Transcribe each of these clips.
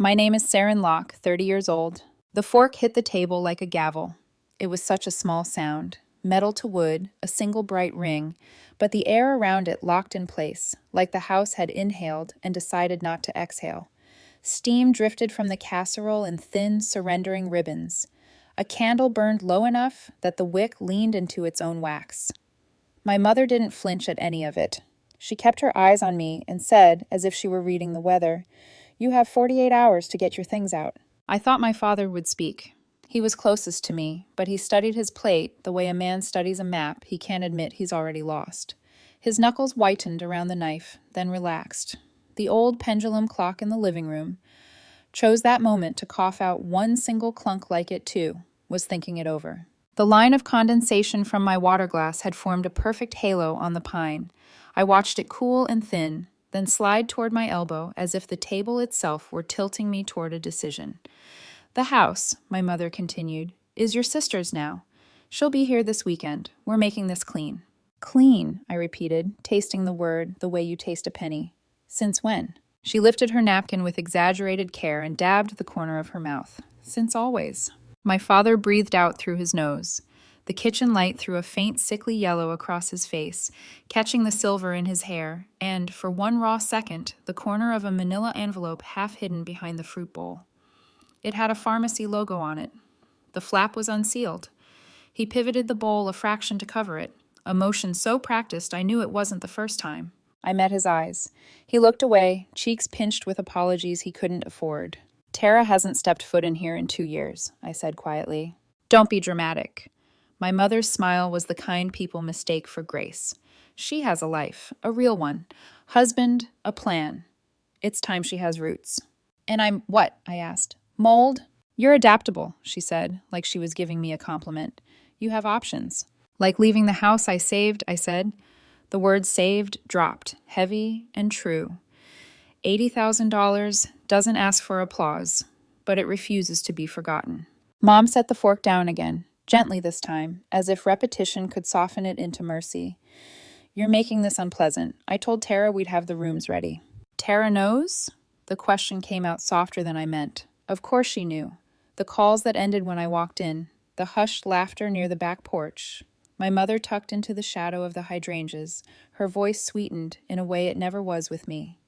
My name is Saren Locke, 30 years old. The fork hit the table like a gavel. It was such a small sound, metal to wood, a single bright ring, but the air around it locked in place, like the house had inhaled and decided not to exhale. Steam drifted from the casserole in thin, surrendering ribbons. A candle burned low enough that the wick leaned into its own wax. My mother didn't flinch at any of it. She kept her eyes on me and said, as if she were reading the weather, "You have 48 hours to get your things out." I thought my father would speak. He was closest to me, but he studied his plate the way a man studies a map he can't admit he's already lost. His knuckles whitened around the knife, then relaxed. The old pendulum clock in the living room chose that moment to cough out one single clunk like it too, was thinking it over. The line of condensation from my water glass had formed a perfect halo on the pine. I watched it cool and thin, then slide toward my elbow as if the table itself were tilting me toward a decision. "The house," my mother continued, "is your sister's now. She'll be here this weekend. We're making this clean." "Clean," I repeated, tasting the word the way you taste a penny. "Since when?" She lifted her napkin with exaggerated care and dabbed the corner of her mouth. "Since always." My father breathed out through his nose. The kitchen light threw a faint sickly yellow across his face, catching the silver in his hair, and, for one raw second, the corner of a manila envelope half hidden behind the fruit bowl. It had a pharmacy logo on it. The flap was unsealed. He pivoted the bowl a fraction to cover it, a motion so practiced I knew it wasn't the first time. I met his eyes. He looked away, cheeks pinched with apologies he couldn't afford. "Tara hasn't stepped foot in here in 2 years," I said quietly. "Don't be dramatic." My mother's smile was the kind people mistake for grace. "She has a life, a real one. Husband, a plan. It's time she has roots." "And I'm what?" I asked. "Mold?" "You're adaptable," she said, like she was giving me a compliment. "You have options." "Like leaving the house I saved," I said. The word saved dropped, heavy and true. $80,000 doesn't ask for applause, but it refuses to be forgotten. Mom set the fork down again, gently this time, as if repetition could soften it into mercy. "You're making this unpleasant. I told Tara we'd have the rooms ready." "Tara knows?" The question came out softer than I meant. Of course she knew. The calls that ended when I walked in, the hushed laughter near the back porch. My mother tucked into the shadow of the hydrangeas, her voice sweetened in a way it never was with me.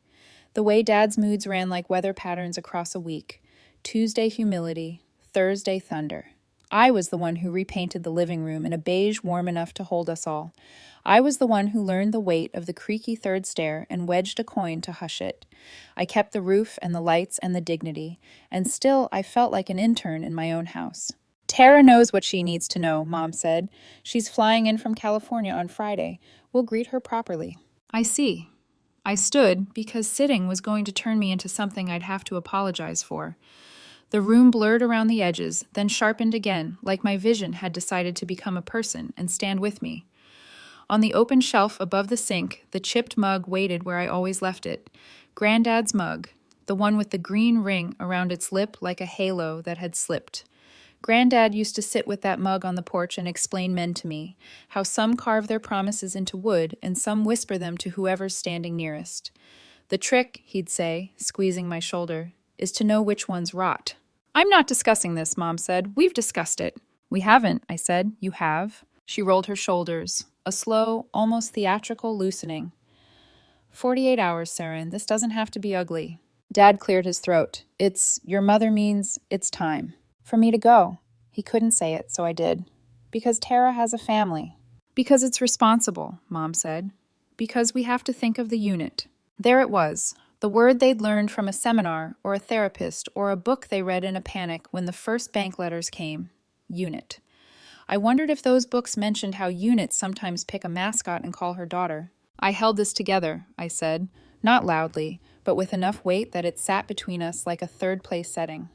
The way Dad's moods ran like weather patterns across a week. Tuesday humility, Thursday thunder. I was the one who repainted the living room in a beige warm enough to hold us all. I was the one who learned the weight of the creaky third stair and wedged a coin to hush it. I kept the roof and the lights and the dignity, and still I felt like an intern in my own house. "Tara knows what she needs to know," Mom said. "She's flying in from California on Friday. We'll greet her properly." "I see." I stood because sitting was going to turn me into something I'd have to apologize for. The room blurred around the edges, then sharpened again, like my vision had decided to become a person and stand with me. On the open shelf above the sink, the chipped mug waited where I always left it. Granddad's mug, the one with the green ring around its lip like a halo that had slipped. Granddad used to sit with that mug on the porch and explain men to me, how some carve their promises into wood and some whisper them to whoever's standing nearest. "The trick," he'd say, squeezing my shoulder, "is to know which ones rot." "I'm not discussing this," Mom said. "We've discussed it." "We haven't," I said. "You have?" She rolled her shoulders, a slow, almost theatrical loosening. 48 hours, Saren. This doesn't have to be ugly." Dad cleared his throat. Your mother means it's time." "For me to go." He couldn't say it, so I did. "Because Tara has a family." "Because it's responsible," Mom said. "Because we have to think of the unit." There it was, the word they'd learned from a seminar or a therapist or a book they read in a panic when the first bank letters came. Unit. I wondered if those books mentioned how units sometimes pick a mascot and call her daughter. "I held this together," I said, not loudly, but with enough weight that it sat between us like a third-place setting.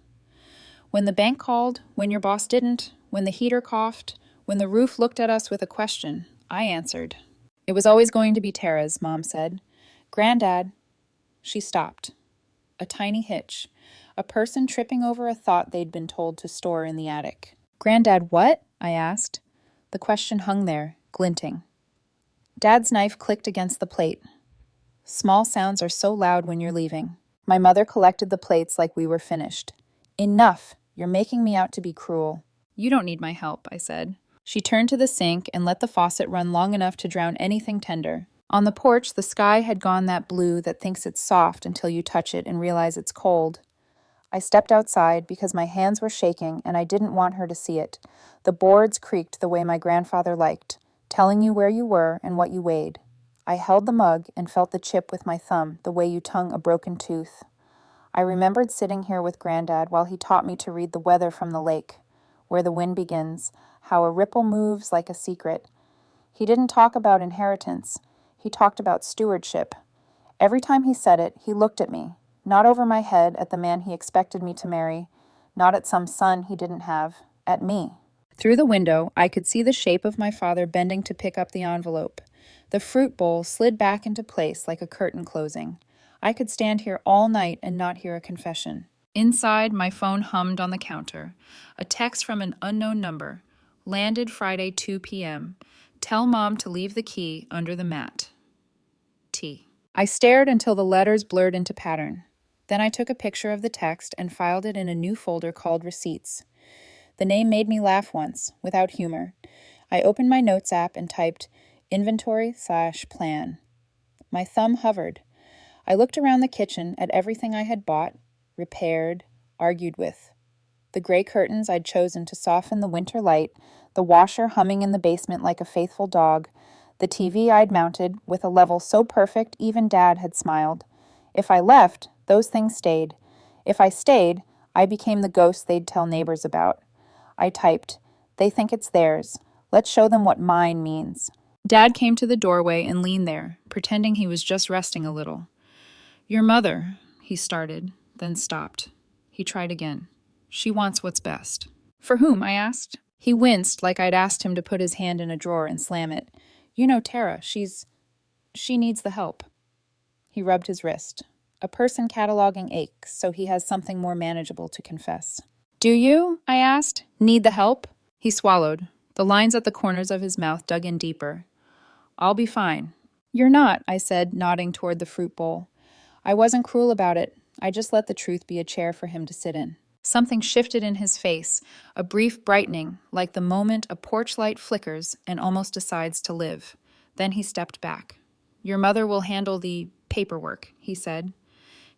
"When the bank called, when your boss didn't, when the heater coughed, when the roof looked at us with a question, I answered." "It was always going to be Tara's," Mom said. "Granddad." She stopped. A tiny hitch. A person tripping over a thought they'd been told to store in the attic. "Granddad what?" I asked. The question hung there, glinting. Dad's knife clicked against the plate. "Small sounds are so loud when you're leaving." My mother collected the plates like we were finished. Enough! You're making me out to be cruel. You don't need my help, I said. She turned to the sink and let the faucet run long enough to drown anything tender. On the porch, the sky had gone that blue that thinks it's soft until you touch it and realize it's cold. I stepped outside because my hands were shaking and I didn't want her to see it. The boards creaked the way my grandfather liked, telling you where you were and what you weighed. I held the mug and felt the chip with my thumb, the way you tongue a broken tooth. I remembered sitting here with Granddad while he taught me to read the weather from the lake, where the wind begins, how a ripple moves like a secret. He didn't talk about inheritance. He talked about stewardship. Every time he said it, he looked at me, not over my head at the man he expected me to marry, not at some son he didn't have, at me. Through the window, I could see the shape of my father bending to pick up the envelope. The fruit bowl slid back into place like a curtain closing. I could stand here all night and not hear a confession. Inside, my phone hummed on the counter. A text from an unknown number. Landed Friday 2 p.m. Tell Mom to leave the key under the mat. T. I stared until the letters blurred into pattern. Then I took a picture of the text and filed it in a new folder called Receipts. The name made me laugh once, without humor. I opened my notes app and typed inventory/plan. My thumb hovered. I looked around the kitchen at everything I had bought, repaired, argued with. The gray curtains I'd chosen to soften the winter light, the washer humming in the basement like a faithful dog, the TV I'd mounted with a level so perfect even Dad had smiled. If I left, those things stayed. If I stayed, I became the ghost they'd tell neighbors about. I typed, "They think it's theirs. Let's show them what mine means." Dad came to the doorway and leaned there, pretending he was just resting a little. "Your mother," he started, then stopped. He tried again. "She wants what's best." "For whom?" I asked. He winced like I'd asked him to put his hand in a drawer and slam it. "You know Tara, she needs the help." He rubbed his wrist. A person cataloging aches, so he has something more manageable to confess. "Do you?" I asked. "Need the help?" He swallowed. The lines at the corners of his mouth dug in deeper. "I'll be fine." "You're not," I said, nodding toward the fruit bowl. I wasn't cruel about it. I just let the truth be a chair for him to sit in. Something shifted in his face, a brief brightening, like the moment a porch light flickers and almost decides to live. Then he stepped back. "Your mother will handle the paperwork," he said.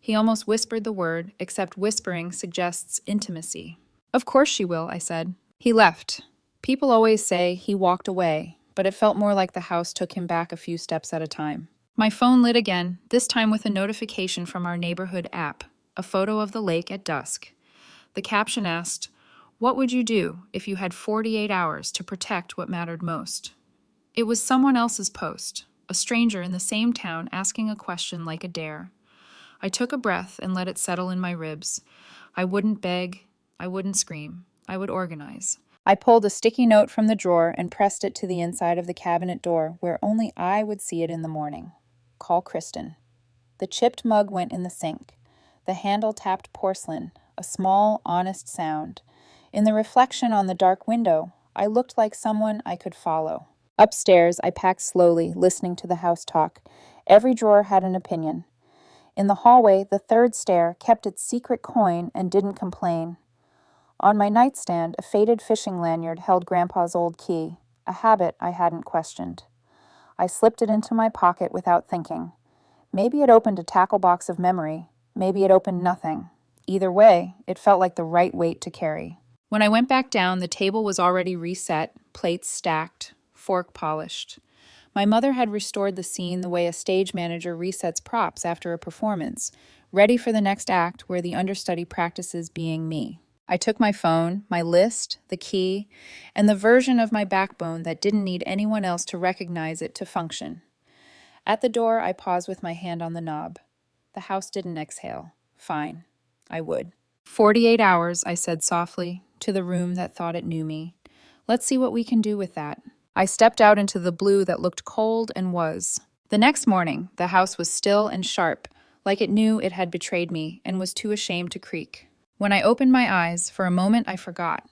He almost whispered the word, except whispering suggests intimacy. "Of course she will," I said. He left. People always say he walked away, but it felt more like the house took him back a few steps at a time. My phone lit again, this time with a notification from our neighborhood app, a photo of the lake at dusk. The caption asked, "What would you do if you had 48 hours to protect what mattered most?" It was someone else's post, a stranger in the same town asking a question like a dare. I took a breath and let it settle in my ribs. I wouldn't beg, I wouldn't scream, I would organize. I pulled a sticky note from the drawer and pressed it to the inside of the cabinet door where only I would see it in the morning. Call Kristen. The chipped mug went in the sink. The handle tapped porcelain, a small, honest sound. In the reflection on the dark window, I looked like someone I could follow. Upstairs, I packed slowly, listening to the house talk. Every drawer had an opinion. In the hallway, the third stair kept its secret coin and didn't complain. On my nightstand, a faded fishing lanyard held Grandpa's old key, a habit I hadn't questioned. I slipped it into my pocket without thinking. Maybe it opened a tackle box of memory. Maybe it opened nothing. Either way, it felt like the right weight to carry. When I went back down, the table was already reset, plates stacked, fork polished. My mother had restored the scene the way a stage manager resets props after a performance, ready for the next act where the understudy practices being me. I took my phone, my list, the key, and the version of my backbone that didn't need anyone else to recognize it to function. At the door, I paused with my hand on the knob. The house didn't exhale. Fine. I would. 48 hours, I said softly, to the room that thought it knew me. Let's see what we can do with that. I stepped out into the blue that looked cold and was. The next morning, the house was still and sharp, like it knew it had betrayed me and was too ashamed to creak. When I opened my eyes, for a moment I forgot.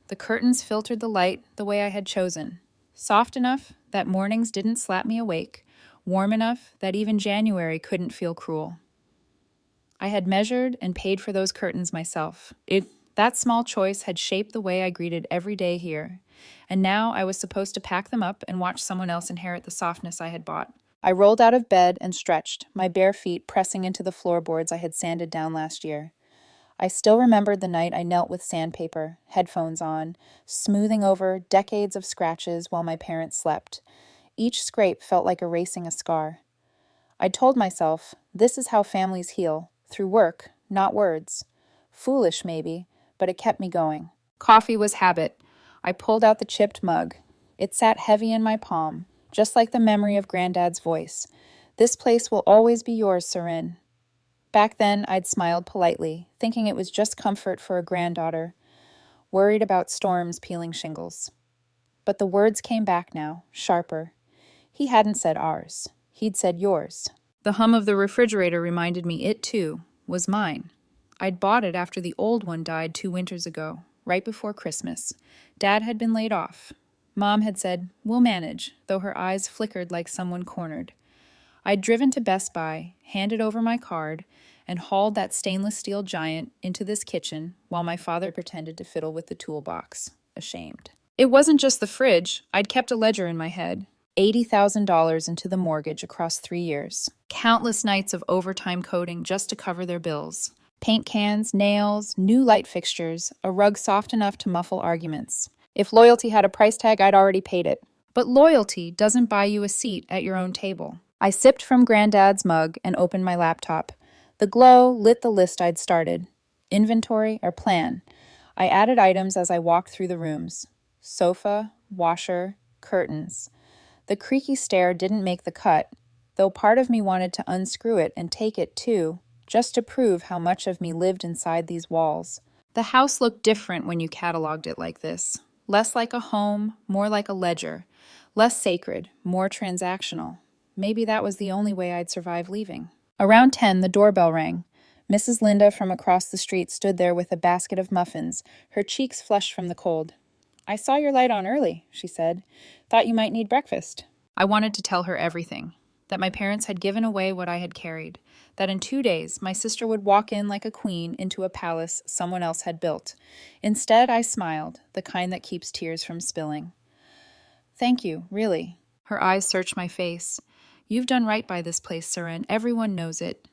The curtains filtered the light the way I had chosen. Soft enough that mornings didn't slap me awake, warm enough that even January couldn't feel cruel. I had measured and paid for those curtains myself. That small choice had shaped the way I greeted every day here. And now I was supposed to pack them up and watch someone else inherit the softness I had bought. I rolled out of bed and stretched, my bare feet pressing into the floorboards I had sanded down last year. I still remembered the night I knelt with sandpaper, headphones on, smoothing over decades of scratches while my parents slept. Each scrape felt like erasing a scar. I told myself, this is how families heal, through work, not words. Foolish, maybe, but it kept me going. Coffee was habit. I pulled out the chipped mug. It sat heavy in my palm, just like the memory of Granddad's voice. This place will always be yours, Serin. Back then, I'd smiled politely, thinking it was just comfort for a granddaughter, worried about storms peeling shingles. But the words came back now, sharper. He hadn't said ours. He'd said yours. The hum of the refrigerator reminded me it, too, was mine. I'd bought it after the old one died 2 winters ago, right before Christmas. Dad had been laid off. Mom had said, "We'll manage," though her eyes flickered like someone cornered. I'd driven to Best Buy, handed over my card, and hauled that stainless steel giant into this kitchen while my father pretended to fiddle with the toolbox, ashamed. It wasn't just the fridge. I'd kept a ledger in my head. $80,000 into the mortgage across 3 years. Countless nights of overtime coding just to cover their bills. Paint cans, nails, new light fixtures, a rug soft enough to muffle arguments. If loyalty had a price tag, I'd already paid it. But loyalty doesn't buy you a seat at your own table. I sipped from Granddad's mug and opened my laptop. The glow lit the list I'd started. Inventory or plan. I added items as I walked through the rooms. Sofa, washer, curtains. The creaky stair didn't make the cut, though part of me wanted to unscrew it and take it too, just to prove how much of me lived inside these walls. The house looked different when you cataloged it like this. Less like a home, more like a ledger. Less sacred, more transactional. Maybe that was the only way I'd survive leaving. Around 10, the doorbell rang. Mrs. Linda from across the street stood there with a basket of muffins, her cheeks flushed from the cold. "I saw your light on early," she said. "Thought you might need breakfast." I wanted to tell her everything. That my parents had given away what I had carried. That in 2 days, my sister would walk in like a queen into a palace someone else had built. Instead, I smiled, the kind that keeps tears from spilling. "Thank you, really." Her eyes searched my face. "You've done right by this place, Serin. Everyone knows it."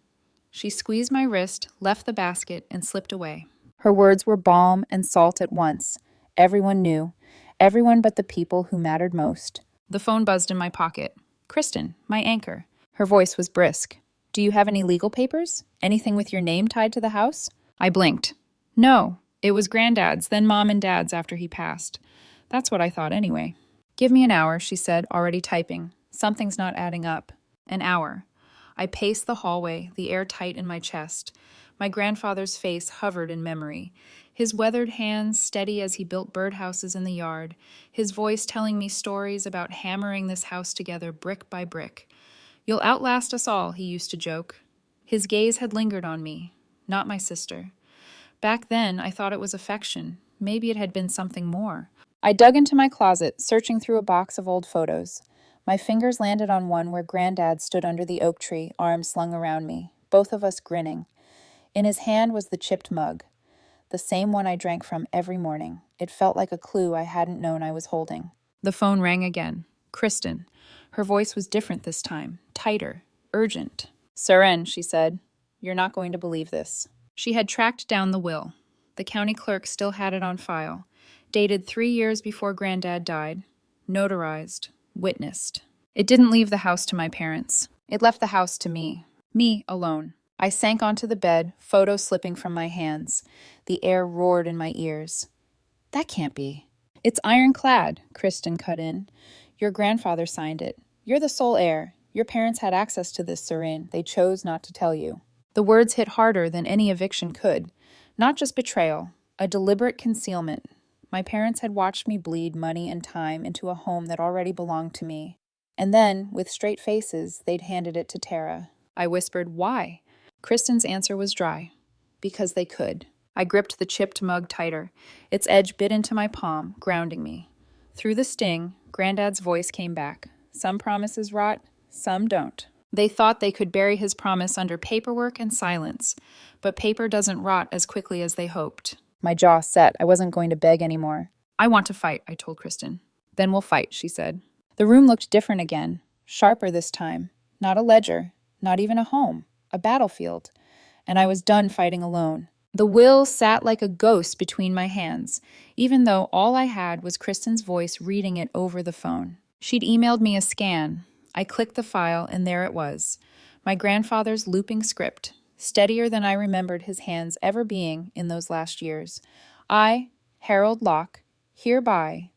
She squeezed my wrist, left the basket, and slipped away. Her words were balm and salt at once. Everyone knew. Everyone but the people who mattered most. The phone buzzed in my pocket. Kristen, my anchor. Her voice was brisk. "Do you have any legal papers? Anything with your name tied to the house?" I blinked. "No. It was Granddad's, then Mom and Dad's after he passed. That's what I thought anyway." "Give me an hour," she said, already typing. "Something's not adding up." An hour. I paced the hallway, the air tight in my chest. My grandfather's face hovered in memory. His weathered hands steady as he built birdhouses in the yard. His voice telling me stories about hammering this house together brick by brick. "You'll outlast us all," he used to joke. His gaze had lingered on me, not my sister. Back then, I thought it was affection. Maybe it had been something more. I dug into my closet, searching through a box of old photos. My fingers landed on one where Granddad stood under the oak tree, arms slung around me, both of us grinning. In his hand was the chipped mug, the same one I drank from every morning. It felt like a clue I hadn't known I was holding. The phone rang again. Kristen. Her voice was different this time, tighter, urgent. "Serin," she said, "you're not going to believe this." She had tracked down the will. The county clerk still had it on file. Dated 3 years before Granddad died. Notarized. Witnessed. It didn't leave the house to my parents. It left the house to me. Me alone. I sank onto the bed, photo slipping from my hands. The air roared in my ears. "That can't be." "It's ironclad," Kristen cut in. "Your grandfather signed it. You're the sole heir. Your parents had access to this, Serin. They chose not to tell you." The words hit harder than any eviction could. Not just betrayal, a deliberate concealment. My parents had watched me bleed money and time into a home that already belonged to me. And then, with straight faces, they'd handed it to Tara. I whispered, "Why?" Kristen's answer was dry. "Because they could." I gripped the chipped mug tighter. Its edge bit into my palm, grounding me. Through the sting, Granddad's voice came back. "Some promises rot, some don't." They thought they could bury his promise under paperwork and silence, but paper doesn't rot as quickly as they hoped. My jaw set. I wasn't going to beg anymore. I want to fight, I told Kristen. Then we'll fight, she said. The room looked different again, sharper this time. Not a ledger, not even a home, a battlefield. And I was done fighting alone. The will sat like a ghost between my hands, even though all I had was Kristen's voice reading it over the phone. She'd emailed me a scan. I clicked the file, and there it was. My grandfather's looping script, steadier than I remembered his hands ever being in those last years. I, Harold Locke, hereby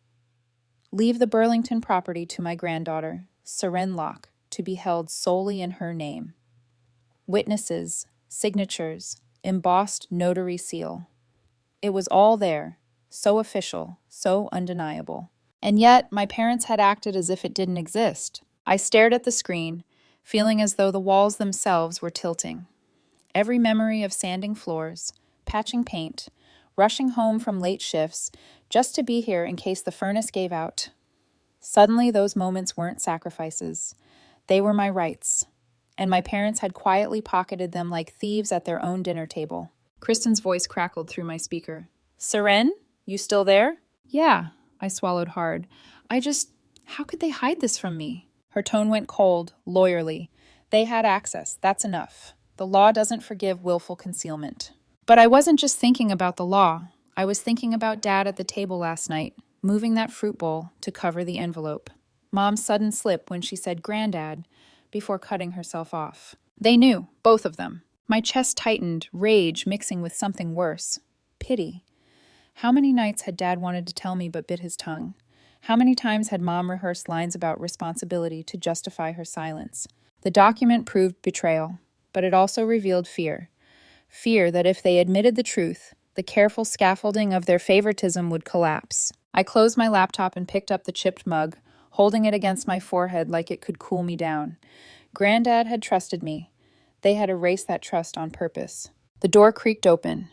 leave the Burlington property to my granddaughter, Seren Locke, to be held solely in her name. Witnesses, signatures, embossed notary seal. It was all there, so official, so undeniable. And yet, my parents had acted as if it didn't exist. I stared at the screen, feeling as though the walls themselves were tilting. Every memory of sanding floors, patching paint, rushing home from late shifts, just to be here in case the furnace gave out. Suddenly, those moments weren't sacrifices. They were my rights, and my parents had quietly pocketed them like thieves at their own dinner table. Kristen's voice crackled through my speaker. Seren, you still there? Yeah, I swallowed hard. How could they hide this from me? Her tone went cold, lawyerly. They had access, that's enough. The law doesn't forgive willful concealment. But I wasn't just thinking about the law. I was thinking about Dad at the table last night, moving that fruit bowl to cover the envelope. Mom's sudden slip when she said Granddad before cutting herself off. They knew, both of them. My chest tightened, rage mixing with something worse. Pity. How many nights had Dad wanted to tell me but bit his tongue? How many times had Mom rehearsed lines about responsibility to justify her silence? The document proved betrayal, but it also revealed fear. Fear that if they admitted the truth, the careful scaffolding of their favoritism would collapse. I closed my laptop and picked up the chipped mug, holding it against my forehead like it could cool me down. Granddad had trusted me. They had erased that trust on purpose. The door creaked open.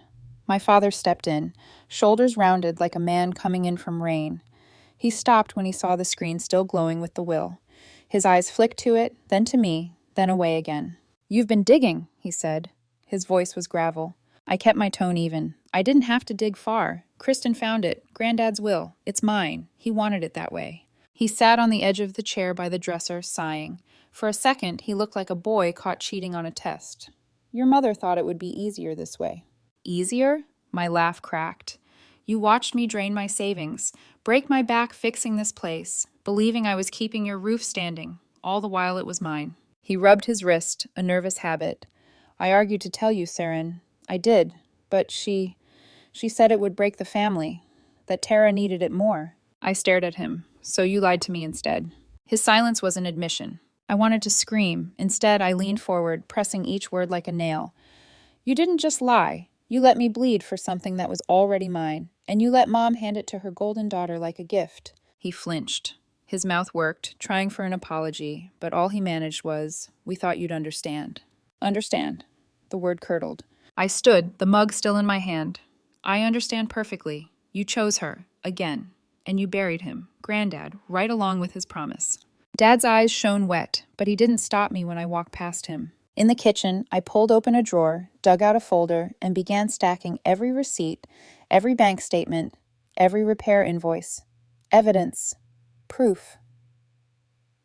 My father stepped in, shoulders rounded like a man coming in from rain. He stopped when he saw the screen still glowing with the will. His eyes flicked to it, then to me, then away again. You've been digging, he said. His voice was gravel. I kept my tone even. I didn't have to dig far. Kristen found it. Granddad's will. It's mine. He wanted it that way. He sat on the edge of the chair by the dresser, sighing. For a second, he looked like a boy caught cheating on a test. Your mother thought it would be easier this way. Easier? My laugh cracked. You watched me drain my savings, break my back fixing this place, believing I was keeping your roof standing, all the while it was mine. He rubbed his wrist, a nervous habit. I argued to tell you, Seren. I did, but she said it would break the family, that Tara needed it more. I stared at him. So you lied to me instead. His silence was an admission. I wanted to scream. Instead, I leaned forward, pressing each word like a nail. You didn't just lie. You let me bleed for something that was already mine, and you let Mom hand it to her golden daughter like a gift. He flinched. His mouth worked, trying for an apology, but all he managed was, we thought you'd understand. Understand. The word curdled. I stood, the mug still in my hand. I understand perfectly. You chose her, again, and you buried him, Granddad, right along with his promise. Dad's eyes shone wet, but he didn't stop me when I walked past him. In the kitchen, I pulled open a drawer, dug out a folder, and began stacking every receipt, every bank statement, every repair invoice. Evidence. Proof.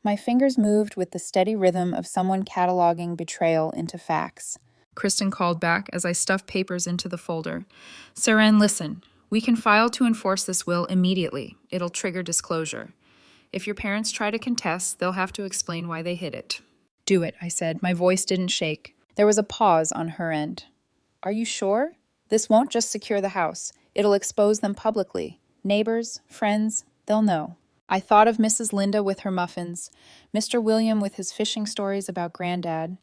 My fingers moved with the steady rhythm of someone cataloging betrayal into facts. Kristen called back as I stuffed papers into the folder. Seren, listen. We can file to enforce this will immediately. It'll trigger disclosure. If your parents try to contest, they'll have to explain why they hid it. Do it, I said. My voice didn't shake. There was a pause on her end. Are you sure? This won't just secure the house. It'll expose them publicly. Neighbors, friends, they'll know. I thought of Mrs. Linda with her muffins, Mr. William with his fishing stories about Granddad.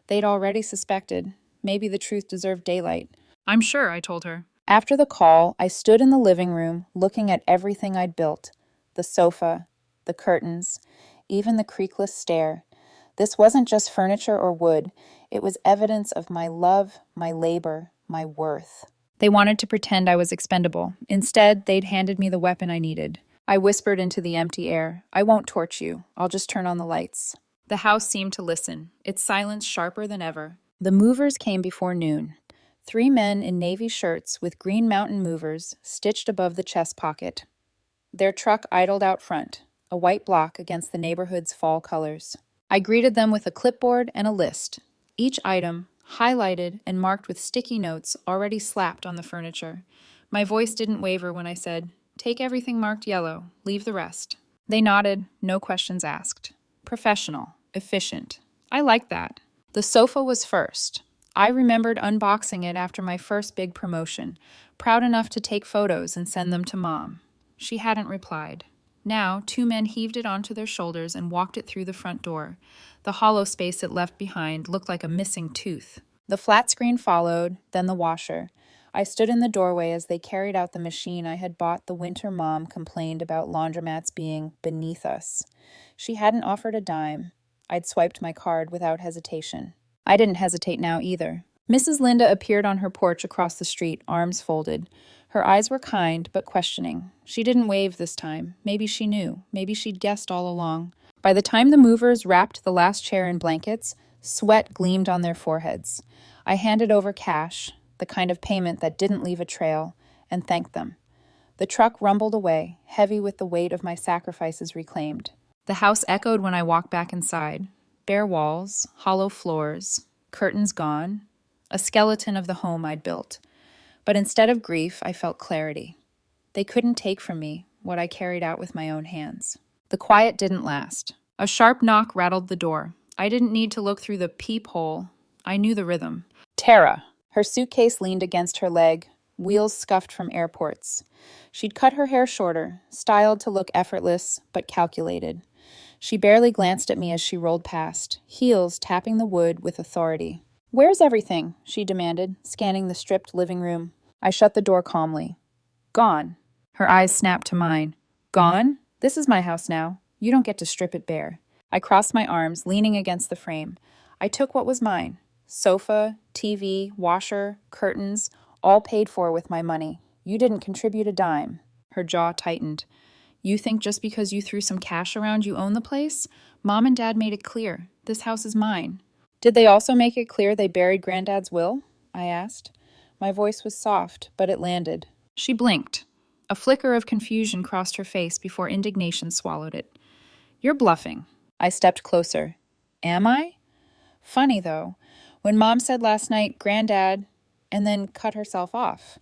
They'd already suspected. Maybe the truth deserved daylight. I'm sure, I told her. After the call, I stood in the living room, looking at everything I'd built. The sofa, the curtains, even the creakless stair. This wasn't just furniture or wood. It was evidence of my love, my labor, my worth. They wanted to pretend I was expendable. Instead, they'd handed me the weapon I needed. I whispered into the empty air, I won't torch you. I'll just turn on the lights. The house seemed to listen, its silence sharper than ever. The movers came before noon. 3 men in navy shirts with Green Mountain movers stitched above the chest pocket. Their truck idled out front, a white block against the neighborhood's fall colors. I greeted them with a clipboard and a list, each item highlighted and marked with sticky notes already slapped on the furniture. My voice didn't waver when I said, "Take everything marked yellow, leave the rest." They nodded, no questions asked. Professional, efficient. I liked that. The sofa was first. I remembered unboxing it after my first big promotion, proud enough to take photos and send them to Mom. She hadn't replied. Now, 2 men heaved it onto their shoulders and walked it through the front door. The hollow space it left behind looked like a missing tooth. The flat screen followed, then the washer. I stood in the doorway as they carried out the machine I had bought the winter Mom complained about laundromats being beneath us. She hadn't offered a dime. I'd swiped my card without hesitation. I didn't hesitate now either. Mrs. Linda appeared on her porch across the street, arms folded. Her eyes were kind, but questioning. She didn't wave this time. Maybe she knew. Maybe she'd guessed all along. By the time the movers wrapped the last chair in blankets, sweat gleamed on their foreheads. I handed over cash, the kind of payment that didn't leave a trail, and thanked them. The truck rumbled away, heavy with the weight of my sacrifices reclaimed. The house echoed when I walked back inside. Bare walls, hollow floors, curtains gone, a skeleton of the home I'd built. But instead of grief, I felt clarity. They couldn't take from me what I carried out with my own hands. The quiet didn't last. A sharp knock rattled the door. I didn't need to look through the peephole. I knew the rhythm. Tara. Her suitcase leaned against her leg, wheels scuffed from airports. She'd cut her hair shorter, styled to look effortless, but calculated. She barely glanced at me as she rolled past, heels tapping the wood with authority. "Where's everything?" she demanded, scanning the stripped living room. I shut the door calmly. "Gone." Her eyes snapped to mine. "Gone? This is my house now. You don't get to strip it bare." I crossed my arms, leaning against the frame. I took what was mine. Sofa, TV, washer, curtains, all paid for with my money. You didn't contribute a dime. Her jaw tightened. You think just because you threw some cash around you own the place? Mom and Dad made it clear. This house is mine. Did they also make it clear they buried Granddad's will? I asked. My voice was soft, but it landed. She blinked. A flicker of confusion crossed her face before indignation swallowed it. "You're bluffing." I stepped closer. "Am I?" Funny, though. When Mom said last night, Granddad, and then cut herself off.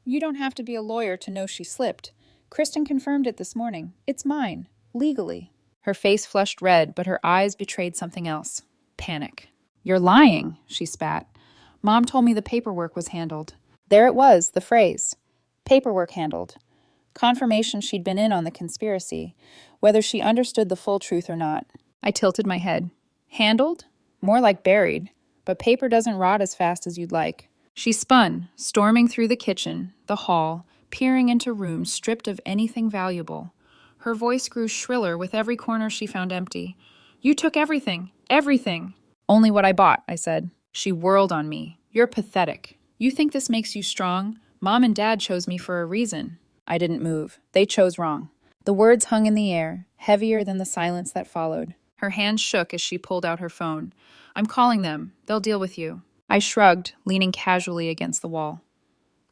You don't have to be a lawyer to know she slipped. Kristen confirmed it this morning. It's mine. Legally. Her face flushed red, but her eyes betrayed something else. Panic. "You're lying," she spat. "Mom told me the paperwork was handled." There it was, the phrase. Paperwork handled. Confirmation she'd been in on the conspiracy, whether she understood the full truth or not. I tilted my head. Handled? More like buried. But paper doesn't rot as fast as you'd like. She spun, storming through the kitchen, the hall, peering into rooms stripped of anything valuable. Her voice grew shriller with every corner she found empty. "You took everything. Everything." "Only what I bought," I said. She whirled on me. "You're pathetic. You think this makes you strong? Mom and Dad chose me for a reason." I didn't move. They chose wrong. The words hung in the air, heavier than the silence that followed. Her hand shook as she pulled out her phone. "I'm calling them. They'll deal with you." I shrugged, leaning casually against the wall.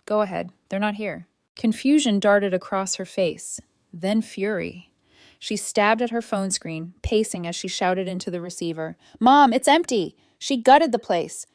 "Go ahead. They're not here." Confusion darted across her face, then fury. She stabbed at her phone screen, pacing as she shouted into the receiver. "Mom, it's empty! She gutted the place!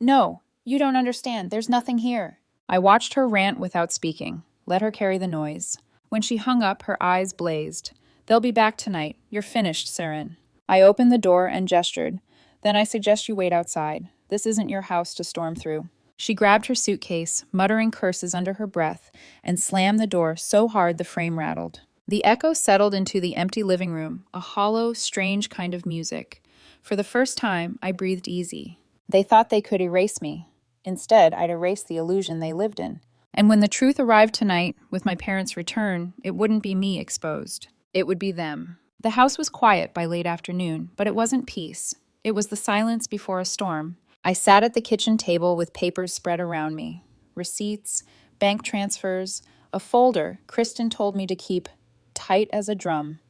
No, you don't understand. There's nothing here." I watched her rant without speaking, let her carry the noise. When she hung up, her eyes blazed. "They'll be back tonight. You're finished, Saren." I opened the door and gestured. "Then I suggest you wait outside. This isn't your house to storm through." She grabbed her suitcase, muttering curses under her breath, and slammed the door so hard the frame rattled. The echo settled into the empty living room, a hollow, strange kind of music. For the first time, I breathed easy. They thought they could erase me. Instead, I'd erase the illusion they lived in. And when the truth arrived tonight, with my parents' return, it wouldn't be me exposed. It would be them. The house was quiet by late afternoon, but it wasn't peace. It was the silence before a storm. I sat at the kitchen table with papers spread around me. Receipts, bank transfers, a folder Kristen told me to keep tight as a drum.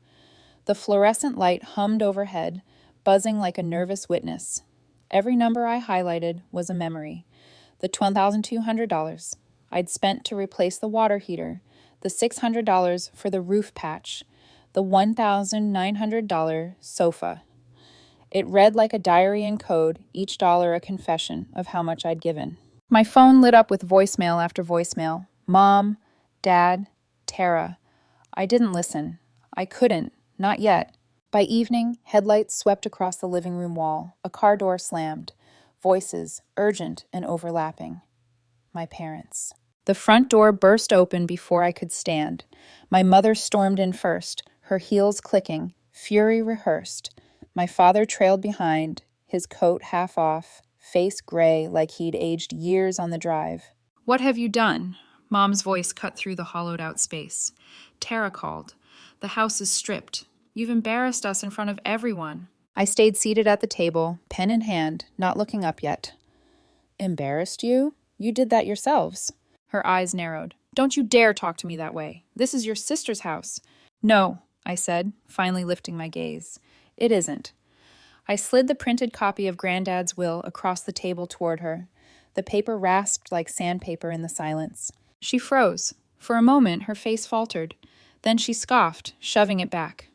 The fluorescent light hummed overhead, buzzing like a nervous witness. Every number I highlighted was a memory. The $12,200 I'd spent to replace the water heater, the $600 for the roof patch, the $1,900 sofa. It read like a diary in code, each dollar a confession of how much I'd given. My phone lit up with voicemail after voicemail. Mom, Dad, Tara. I didn't listen. I couldn't. Not yet. By evening, headlights swept across the living room wall. A car door slammed. Voices, urgent and overlapping. My parents. The front door burst open before I could stand. My mother stormed in first, her heels clicking, fury rehearsed. My father trailed behind, his coat half off, face gray like he'd aged years on the drive. What have you done? Mom's voice cut through the hollowed-out space. Tara called. The house is stripped. You've embarrassed us in front of everyone. I stayed seated at the table, pen in hand, not looking up yet. Embarrassed you? You did that yourselves. Her eyes narrowed. Don't you dare talk to me that way. This is your sister's house. No, I said, finally lifting my gaze. It isn't. I slid the printed copy of Granddad's will across the table toward her. The paper rasped like sandpaper in the silence. She froze. For a moment, her face faltered. Then she scoffed, shoving it back.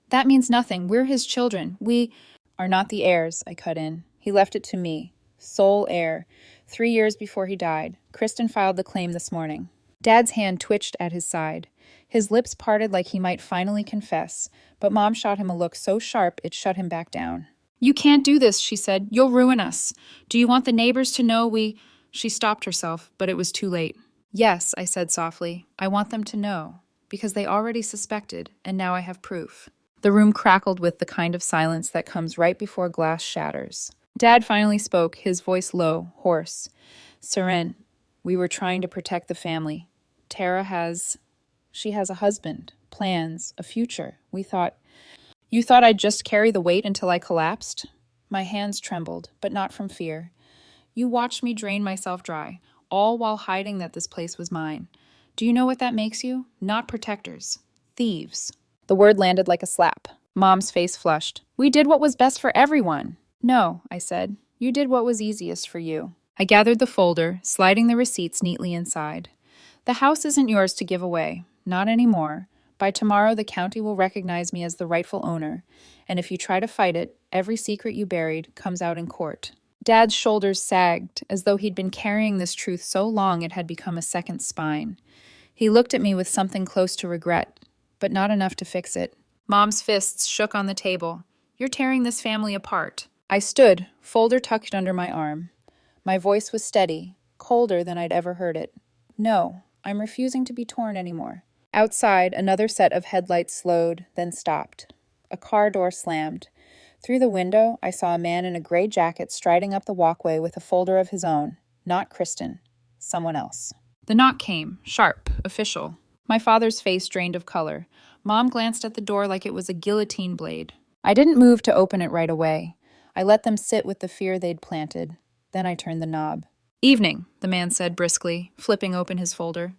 That means nothing. We're his children. We are not the heirs, I cut in. He left it to me. Sole heir. 3 years before he died. Kristen filed the claim this morning. Dad's hand twitched at his side. His lips parted like he might finally confess, but Mom shot him a look so sharp it shut him back down. You can't do this, she said. You'll ruin us. Do you want the neighbors to know we... She stopped herself, but it was too late. Yes, I said softly. I want them to know, because they already suspected, and now I have proof. The room crackled with the kind of silence that comes right before glass shatters. Dad finally spoke, his voice low, hoarse. Seren, we were trying to protect the family. Tara has... She has a husband, plans, a future. We thought... You thought I'd just carry the weight until I collapsed? My hands trembled, but not from fear. You watched me drain myself dry, all while hiding that this place was mine. Do you know what that makes you? Not protectors. Thieves. The word landed like a slap. Mom's face flushed. We did what was best for everyone. No, I said. You did what was easiest for you. I gathered the folder, sliding the receipts neatly inside. The house isn't yours to give away. Not anymore. By tomorrow, the county will recognize me as the rightful owner, and if you try to fight it, every secret you buried comes out in court. Dad's shoulders sagged, as though he'd been carrying this truth so long it had become a second spine. He looked at me with something close to regret, but not enough to fix it. Mom's fists shook on the table. You're tearing this family apart. I stood, folder tucked under my arm. My voice was steady, colder than I'd ever heard it. No, I'm refusing to be torn anymore. Outside, another set of headlights slowed, then stopped. A car door slammed. Through the window, I saw a man in a gray jacket striding up the walkway with a folder of his own. Not Kristen. Someone else. The knock came, sharp, official. My father's face drained of color. Mom glanced at the door like it was a guillotine blade. I didn't move to open it right away. I let them sit with the fear they'd planted. Then I turned the knob. Evening, the man said briskly, flipping open his folder.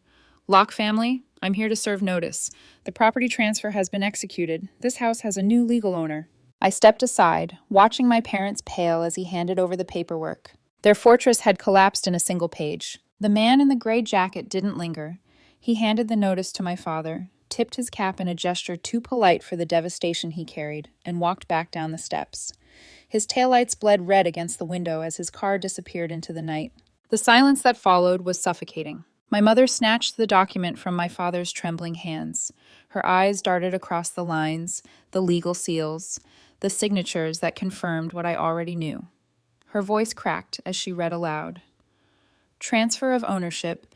Locke family, I'm here to serve notice. The property transfer has been executed. This house has a new legal owner. I stepped aside, watching my parents pale as he handed over the paperwork. Their fortress had collapsed in a single page. The man in the gray jacket didn't linger. He handed the notice to my father, tipped his cap in a gesture too polite for the devastation he carried, and walked back down the steps. His taillights bled red against the window as his car disappeared into the night. The silence that followed was suffocating. My mother snatched the document from my father's trembling hands. Her eyes darted across the lines, the legal seals, the signatures that confirmed what I already knew. Her voice cracked as she read aloud. Transfer of ownership,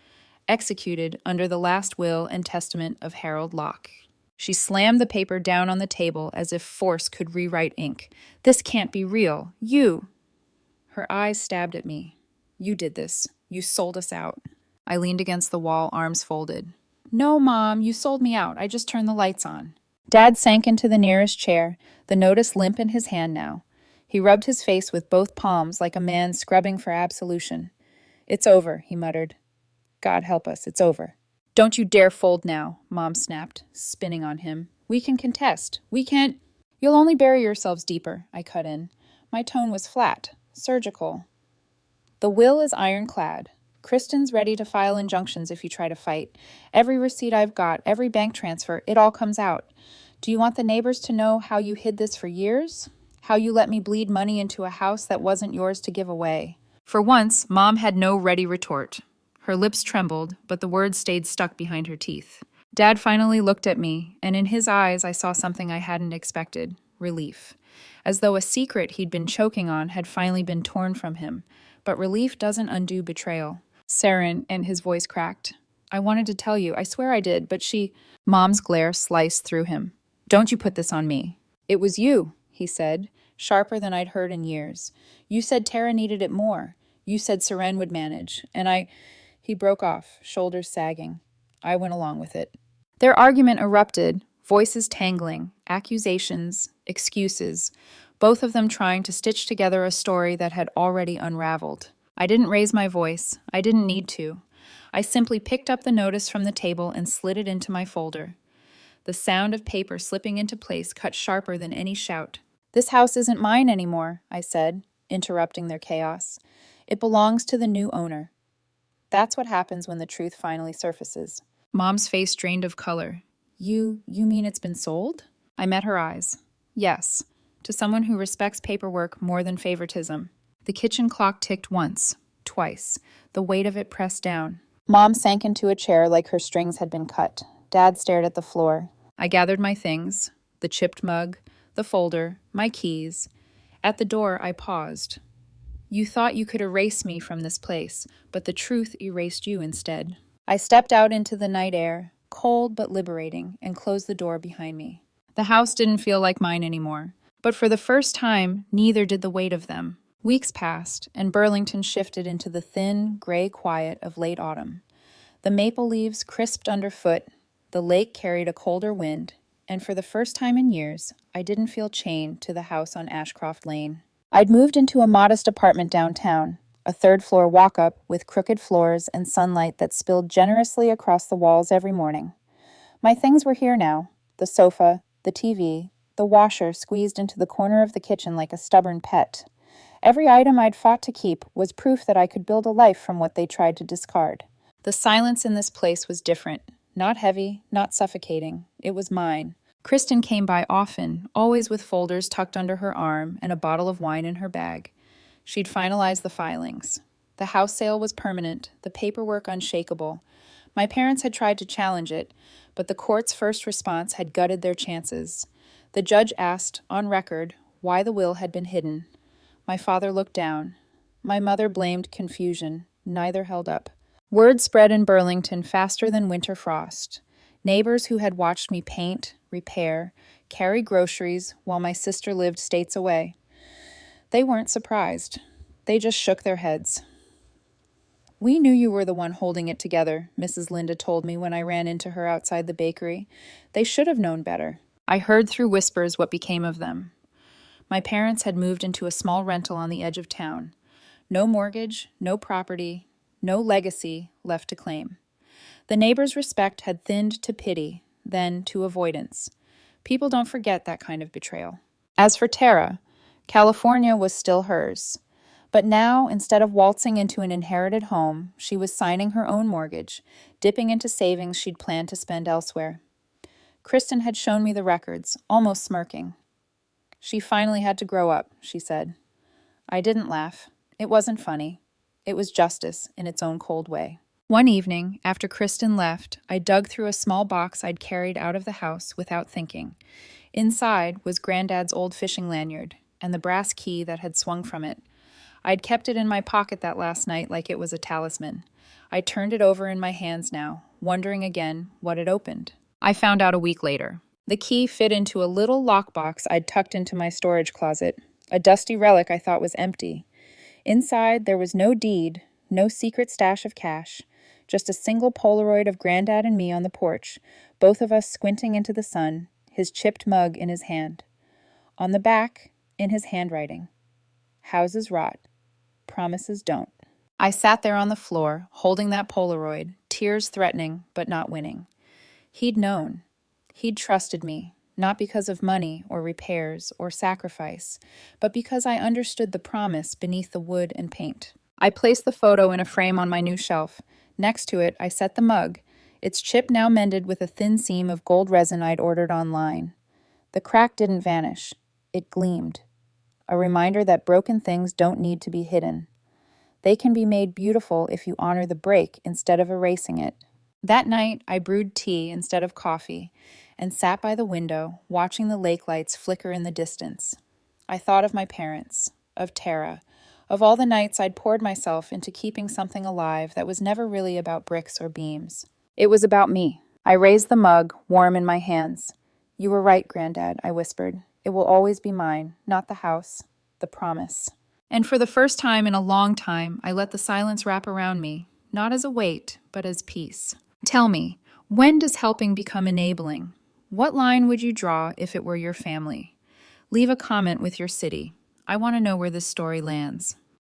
executed under the last will and testament of Harold Locke. She slammed the paper down on the table as if force could rewrite ink. This can't be real. You! Her eyes stabbed at me. You did this. You sold us out. I leaned against the wall, arms folded. No, Mom, you sold me out. I just turned the lights on. Dad sank into the nearest chair, the notice limp in his hand now. He rubbed his face with both palms like a man scrubbing for absolution. It's over, he muttered. God help us, it's over. Don't you dare fold now, Mom snapped, spinning on him. We can contest. We can't... You'll only bury yourselves deeper, I cut in. My tone was flat, surgical. The will is ironclad. Kristen's ready to file injunctions if you try to fight. Every receipt I've got, every bank transfer, it all comes out. Do you want the neighbors to know how you hid this for years? How you let me bleed money into a house that wasn't yours to give away? For once, Mom had no ready retort. Her lips trembled, but the words stayed stuck behind her teeth. Dad finally looked at me, and in his eyes I saw something I hadn't expected: relief. As though a secret he'd been choking on had finally been torn from him. But relief doesn't undo betrayal. Saren, and his voice cracked. I wanted to tell you, I swear I did, but she... Mom's glare sliced through him. Don't you put this on me. It was you, he said, sharper than I'd heard in years. You said Tara needed it more. You said Saren would manage, and I... He broke off, shoulders sagging. I went along with it. Their argument erupted, voices tangling, accusations, excuses, both of them trying to stitch together a story that had already unraveled. I didn't raise my voice. I didn't need to. I simply picked up the notice from the table and slid it into my folder. The sound of paper slipping into place cut sharper than any shout. This house isn't mine anymore, I said, interrupting their chaos. It belongs to the new owner. That's what happens when the truth finally surfaces. Mom's face drained of color. You mean it's been sold? I met her eyes. Yes, to someone who respects paperwork more than favoritism. The kitchen clock ticked once, twice, the weight of it pressed down. Mom sank into a chair like her strings had been cut. Dad stared at the floor. I gathered my things, the chipped mug, the folder, my keys. At the door, I paused. You thought you could erase me from this place, but the truth erased you instead. I stepped out into the night air, cold but liberating, and closed the door behind me. The house didn't feel like mine anymore, but for the first time, neither did the weight of them. Weeks passed, and Burlington shifted into the thin, gray quiet of late autumn. The maple leaves crisped underfoot, the lake carried a colder wind, and for the first time in years, I didn't feel chained to the house on Ashcroft Lane. I'd moved into a modest apartment downtown, a third-floor walk-up with crooked floors and sunlight that spilled generously across the walls every morning. My things were here now: the sofa, the TV, the washer squeezed into the corner of the kitchen like a stubborn pet. Every item I'd fought to keep was proof that I could build a life from what they tried to discard. The silence in this place was different. Not heavy, not suffocating. It was mine. Kristen came by often, always with folders tucked under her arm and a bottle of wine in her bag. She'd finalized the filings. The house sale was permanent, the paperwork unshakable. My parents had tried to challenge it, but the court's first response had gutted their chances. The judge asked, on record, why the will had been hidden. My father looked down. My mother blamed confusion. Neither held up. Word spread in Burlington faster than winter frost. Neighbors who had watched me paint, repair, carry groceries while my sister lived states away. They weren't surprised. They just shook their heads. We knew you were the one holding it together, Mrs. Linda told me when I ran into her outside the bakery. They should have known better. I heard through whispers what became of them. My parents had moved into a small rental on the edge of town. No mortgage, no property, no legacy left to claim. The neighbors' respect had thinned to pity, then to avoidance. People don't forget that kind of betrayal. As for Tara, California was still hers. But now, instead of waltzing into an inherited home, she was signing her own mortgage, dipping into savings she'd planned to spend elsewhere. Kristen had shown me the records, almost smirking. She finally had to grow up, she said. I didn't laugh. It wasn't funny. It was justice in its own cold way. One evening, after Kristen left, I dug through a small box I'd carried out of the house without thinking. Inside was Granddad's old fishing lanyard and the brass key that had swung from it. I'd kept it in my pocket that last night like it was a talisman. I turned it over in my hands now, wondering again what it opened. I found out a week later. The key fit into a little lockbox I'd tucked into my storage closet, a dusty relic I thought was empty. Inside, there was no deed, no secret stash of cash, just a single Polaroid of Granddad and me on the porch, both of us squinting into the sun, his chipped mug in his hand. On the back, in his handwriting, houses rot, promises don't. I sat there on the floor, holding that Polaroid, tears threatening but not winning. He'd known. He'd trusted me, not because of money or repairs or sacrifice, but because I understood the promise beneath the wood and paint. I placed the photo in a frame on my new shelf. Next to it, I set the mug, its chip now mended with a thin seam of gold resin I'd ordered online. The crack didn't vanish. It gleamed. A reminder that broken things don't need to be hidden. They can be made beautiful if you honor the break instead of erasing it. That night, I brewed tea instead of coffee and sat by the window, watching the lake lights flicker in the distance. I thought of my parents, of Tara, of all the nights I'd poured myself into keeping something alive that was never really about bricks or beams. It was about me. I raised the mug, warm in my hands. "You were right, Granddad," I whispered. "It will always be mine, not the house, the promise." And for the first time in a long time, I let the silence wrap around me, not as a weight, but as peace. Tell me, when does helping become enabling? What line would you draw if it were your family? Leave a comment with your city. I want to know where this story lands.